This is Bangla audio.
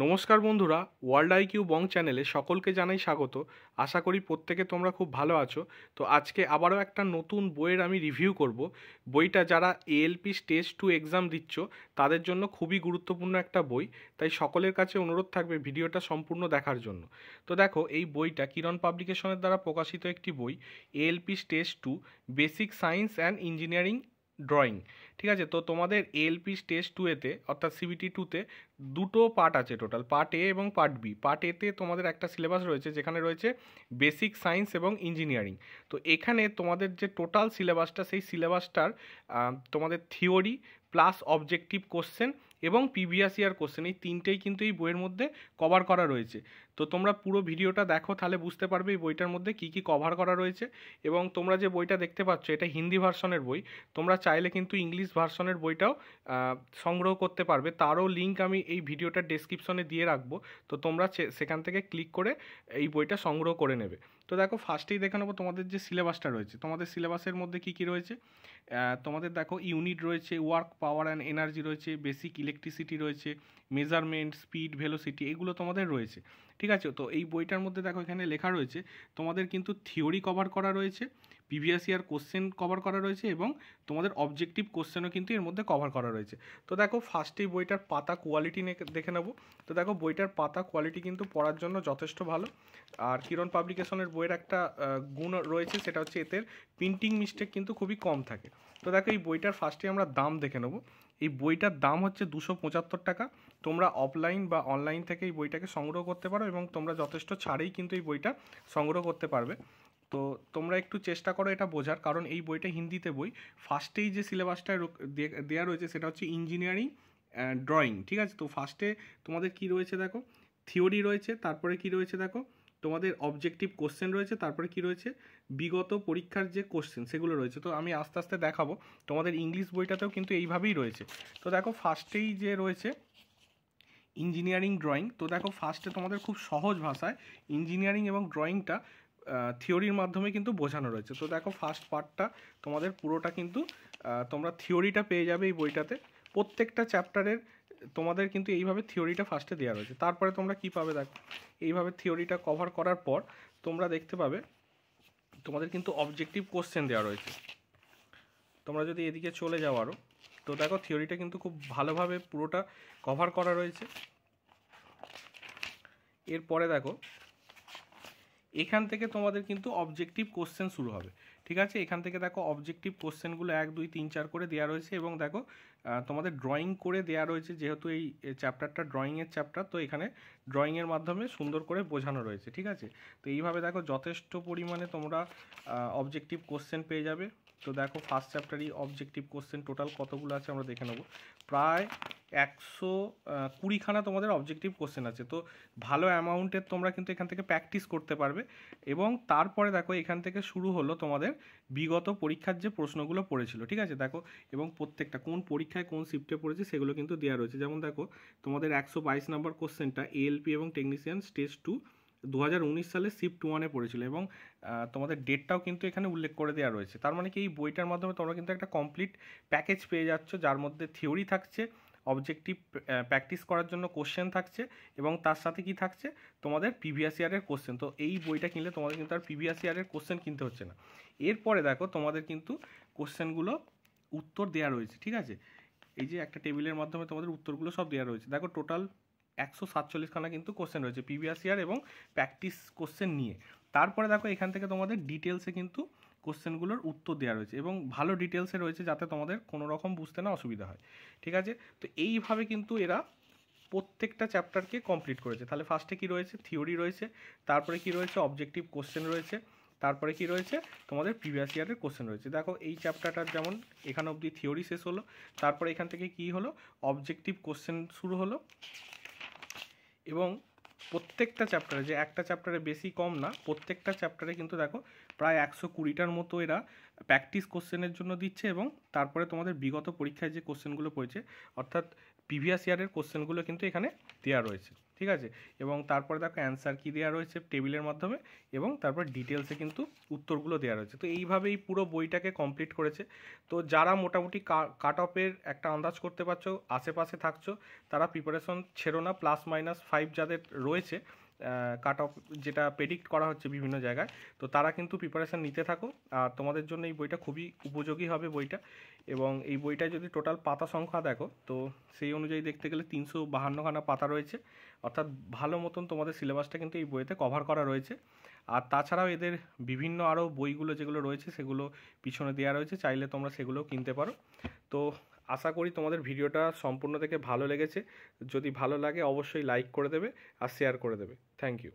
নমস্কার বন্ধুরা, ওয়ার্ল্ড আইকিউ বং চ্যানেলে সকলকে জানাই স্বাগত। আশা করি প্রত্যেকে তোমরা খুব ভালো আছো। তো আজকে আবারও একটা নতুন বইয়ের আমি রিভিউ করব। বইটা যারা এএলপি স্টেজ 2 এক্সাম দিচ্ছ তাদের জন্য খুবই গুরুত্বপূর্ণ একটা বই, তাই সকলের কাছে অনুরোধ থাকবে ভিডিওটা সম্পূর্ণ দেখার জন্য। তো দেখো, এই বইটা কিরণ পাবলিকেশনের দ্বারা প্রকাশিত একটি বই, ALP stage 2 basic science and engineering drawing. ঠিক আছে, তো তোমাদের এএলপি স্টেজ 2 এতে অর্থাৎ সিবিটি 2তে দুটো পার্ট আছে, টোটাল পার্ট এ এবং পার্ট বি। পার্ট এতে তোমাদের একটা সিলেবাস রয়েছে যেখানে রয়েছে বেসিক সায়েন্স এবং ইঞ্জিনিয়ারিং। তো এখানে তোমাদের যে টোটাল সিলেবাসটা, সেই সিলেবাসটার তোমাদের থিওরি প্লাস অবজেক্টিভ কোশ্চেন এবং প্রিভিয়াস ইয়ার কোশ্চেন, এই তিনটেই কিন্তু এই বইয়ের মধ্যে কভার করা রয়েছে। তো তোমরা পুরো ভিডিওটা দেখো, তাহলে বুঝতে পারবে এই বইটার মধ্যে কী কী কভার করা রয়েছে। এবং তোমরা যে বইটা দেখতে পাচ্ছ এটা হিন্দি ভার্সনের বই, তোমরা চাইলে কিন্তু ইংলিশ ভার্সনের বইটাও সংগ্রহ করতে পারবে। তারও লিঙ্ক আমি এই ভিডিওটার ডেসক্রিপশনে দিয়ে রাখবো, তো তোমরা সেখান থেকে ক্লিক করে এই বইটা সংগ্রহ করে নেবে। তো দেখো, ফার্স্টেই দেখে নেবো তোমাদের যে সিলেবাসটা রয়েছে। তোমাদের সিলেবাসের মধ্যে কী কী রয়েছে, তোমাদের দেখো ইউনিট রয়েছে, ওয়ার্ক, পাওয়ার অ্যান্ড এনার্জি রয়েছে, বেসিক ইলেকট্রিসিটি রয়েছে, মেজারমেন্ট, স্পিড, ভেলোসিটি, এগুলো তোমাদের রয়েছে। ঠিক আছে, তো এই বইটার মধ্যে দেখো এখানে লেখা রয়েছে তোমাদের কিন্তু থিওরি কভার করা রয়েছে, প্রিভিয়াস ইয়ার কোশ্চেন কভার করা রয়েছে এবং তোমাদের অবজেক্টিভ কোশ্চেনও কিন্তু এর মধ্যে কভার করা রয়েছে। তো দেখো, ফার্স্টেই বইটার পাতা কোয়ালিটি দেখে নেব। তো দেখো, বইটার পাতা কোয়ালিটি কিন্তু পড়ার জন্য যথেষ্ট ভালো। আর কিরণ পাবলিকেশনের বইয়ের একটা গুণ রয়েছে, সেটা হচ্ছে এদের প্রিন্টিং মিস্টেক কিন্তু খুবই কম থাকে। তো দেখো, এই বইটার ফার্স্টে আমরা দাম দেখে নেব। এই বইটার দাম হচ্ছে 275 টাকা। তোমরা অফলাইন বা অনলাইন থেকে এই বইটাকে সংগ্রহ করতে পারো এবং তোমরা যথেষ্ট ছাড়েই কিন্তু এই বইটা সংগ্রহ করতে পারবে। তো তোমরা একটু চেষ্টা করো এটা বোঝার, কারণ এই বইটা হিন্দিতে বই। ফার্স্টেই যে সিলেবাসটা দেওয়া রয়েছে সেটা হচ্ছে ইঞ্জিনিয়ারিং ড্রয়িং। ঠিক আছে, তো ফার্স্টে তোমাদের কি রয়েছে দেখো, থিওরি রয়েছে, তারপরে কি রয়েছে দেখো তোমাদের অবজেক্টিভ কোশ্চেন রয়েছে, তারপরে কি রয়েছে বিগত পরীক্ষার যে কোশ্চেন সেগুলো রয়েছে। তো আমি আস্তে আস্তে দেখাবো। তোমাদের ইংলিশ বইটাতেও কিন্তু এইভাবেই রয়েছে। তো দেখো, ফার্স্টেই যে রয়েছে ইঞ্জিনিয়ারিং ড্রয়িং। তো দেখো, ফার্স্টে তোমাদের খুব সহজ ভাষায় ইঞ্জিনিয়ারিং এবং ড্রয়িংটা থিওরির মাধ্যমে কিন্তু বোঝানো রয়েছে। তো দেখো, ফার্স্ট পার্টটা তোমাদের পুরোটা কিন্তু তোমরা থিওরিটা পেয়ে যাবে এই বইটাতে। প্রত্যেকটা চ্যাপ্টারের তোমাদের কিন্তু এইভাবে থিওরিটা ফার্স্টে দেওয়া রয়েছে। তারপরে তোমরা কি পাবে দেখো, এইভাবে থিওরিটা কভার করার পর তোমরা দেখতে পাবে তোমাদের কিন্তু অবজেক্টিভ কোশ্চেন দেওয়া রয়েছে। তোমরা যদি এদিকে চলে যাও আরও, তো দেখো থিওরিটা কিন্তু খুব ভালোভাবে পুরোটা কভার করা রয়েছে। এরপরে দেখো, এখান থেকে তোমাদের কিন্তু অবজেক্টিভ কোশ্চেন শুরু হবে। ঠিক আছে, এখান থেকে দেখো অবজেক্টিভ কোশ্চেনগুলো 1 2 3 4 করে দেওয়া রয়েছে এবং দেখো তোমাদের ড্রয়িং করে দেওয়া রয়েছে। যেহেতু এই চ্যাপ্টারটা ড্রয়িংয়ের চ্যাপ্টার, তো এখানে ড্রয়িংয়ের মাধ্যমে সুন্দর করে বোঝানো রয়েছে। ঠিক আছে, তো এইভাবে দেখো যথেষ্ট পরিমাণে তোমরা অবজেক্টিভ কোশ্চেন পেয়ে যাবে। তো দেখো, ফার্স্ট চ্যাপ্টারই অবজেক্টিভ কোশ্চেন টোটাল কতগুলো আছে আমরা দেখে নেব। প্রায় 120খানা তোমাদের অবজেক্টিভ কোশ্চেন আছে। তো ভালো অ্যামাউন্টের তোমরা কিন্তু এখান থেকে প্র্যাকটিস করতে পারবে। এবং তারপরে দেখো, এখান থেকে শুরু হলো তোমাদের বিগত পরীক্ষার যে প্রশ্নগুলো পড়েছিল। ঠিক আছে, দেখো, এবং প্রত্যেকটা কোন পরীক্ষায় কোন শিফটে পড়েছে সেগুলো কিন্তু দেওয়া রয়েছে। যেমন দেখো, তোমাদের 122 নম্বর কোশ্চেনটা এএলপি এবং টেকনিশিয়ান স্টেজ 2 2019 সালে শিফট 1-এ পড়েছিল এবং তোমাদের ডেটটাও কিন্তু এখানে উল্লেখ করে দেওয়া রয়েছে। তার মানে কি, এই বইটার মাধ্যমে তোমরা কিন্তু একটা কমপ্লিট প্যাকেজ পেয়ে যাচ্ছ, যার মধ্যে থিওরি থাকছে, অবজেক্টিভ প্র্যাকটিস করার জন্য কোশ্চেন থাকছে এবং তার সাথে কি থাকছে তোমাদের প্রিভিয়াস ইয়ারের কোশ্চেন। তো এই বইটা কিনলে তোমাদের কিন্তু আর প্রিভিয়াস ইয়ারের কোশ্চেন কিনতে হচ্ছে না। এরপরে দেখো, তোমাদের কিন্তু কোশ্চেনগুলো উত্তর দেওয়া রয়েছে। ঠিক আছে, এই যে একটা টেবিলের মাধ্যমে তোমাদের উত্তরগুলো সব দেওয়া রয়েছে। দেখো, টোটাল 147খানা কিন্তু কোশ্চেন রয়েছে প্রিভিয়াস ইয়ার এবং প্র্যাকটিস কোশ্চেন নিয়ে। তারপরে দেখো, এখান থেকে তোমাদের ডিটেলসে কিন্তু কোশ্চেনগুলোর উত্তর দেওয়া রয়েছে এবং ভালো ডিটেলসে রয়েছে, যাতে তোমাদের কোনো রকম বুঝতে না অসুবিধা হয়। ঠিক আছে, তো এইভাবে কিন্তু এরা প্রত্যেকটা চ্যাপ্টারকে কমপ্লিট করেছে। তাহলে ফার্স্টে কি রয়েছে, থিওরি রয়েছে, তারপরে কি রয়েছে, অবজেক্টিভ কোশ্চেন রয়েছে, তারপরে কি রয়েছে তোমাদের প্রিভিয়াস ইয়ারের কোশ্চেন রয়েছে। দেখো, এই চ্যাপ্টারটার যেমন এখানে অবধি থিওরি শেষ হলো, তারপরে এখান থেকে কি হলো, অবজেক্টিভ কোশ্চেন শুরু হলো। এবং প্রত্যেকটা চ্যাপ্টারে, যে একটা চ্যাপ্টারে বেশি কম না, প্রত্যেকটা চ্যাপ্টারে কিন্তু দেখো প্রায় 120টার মতো এরা প্র্যাকটিস কোশ্চেনের জন্য দিচ্ছে, এবং তারপরে তোমাদের বিগত পরীক্ষায় যে কোশ্চেনগুলো পড়েছে অর্থাৎ প্রিভিয়াস ইয়ারের কোশ্চেনগুলো কিন্তু এখানে দেওয়া রয়েছে, ঠিক আছে। এবং তারপরে দেখো অ্যান্সার কি দেওয়া রয়েছে টেবিলের মাধ্যমে, এবং তারপর ডিটেলসে কিন্তু উত্তরগুলো দেওয়া রয়েছে। তো এইভাবেই পুরো বইটাকে কমপ্লিট করেছে। তো যারা মোটামুটি কাট অফের একটা আন্দাজ করতে পারছো, আশেপাশে থাকছো, তারা প্রিপারেশন ছেড়ো না। +-5 যাদের রয়েছে কাট অফ যেটা প্রেডিক্ট করা হচ্ছে বিভিন্ন জায়গায়, তো তারা কিন্তু প্রিপারেশান নিতে থাকো। আর তোমাদের জন্য এই বইটা খুবই উপযোগী হবে বইটা। এবং এই বইটায় যদি টোটাল পাতা সংখ্যা দেখো, তো সেই অনুযায়ী দেখতে গেলে 352খানা পাতা রয়েছে, অর্থাৎ ভালো মতন তোমাদের সিলেবাসটা কিন্তু এই বইতে কভার করা রয়েছে। আর তাছাড়াও এদের বিভিন্ন আরও বইগুলো যেগুলো রয়েছে সেগুলো পিছনে দেওয়া রয়েছে, চাইলে তোমরা সেগুলোও কিনতে পারো। তো আশা করি তোমাদের ভিডিওটা সম্পূর্ণ দেখে ভালো লেগেছে। যদি ভালো লাগে অবশ্যই লাইক করে দেবে আর শেয়ার করে দেবে। Thank you.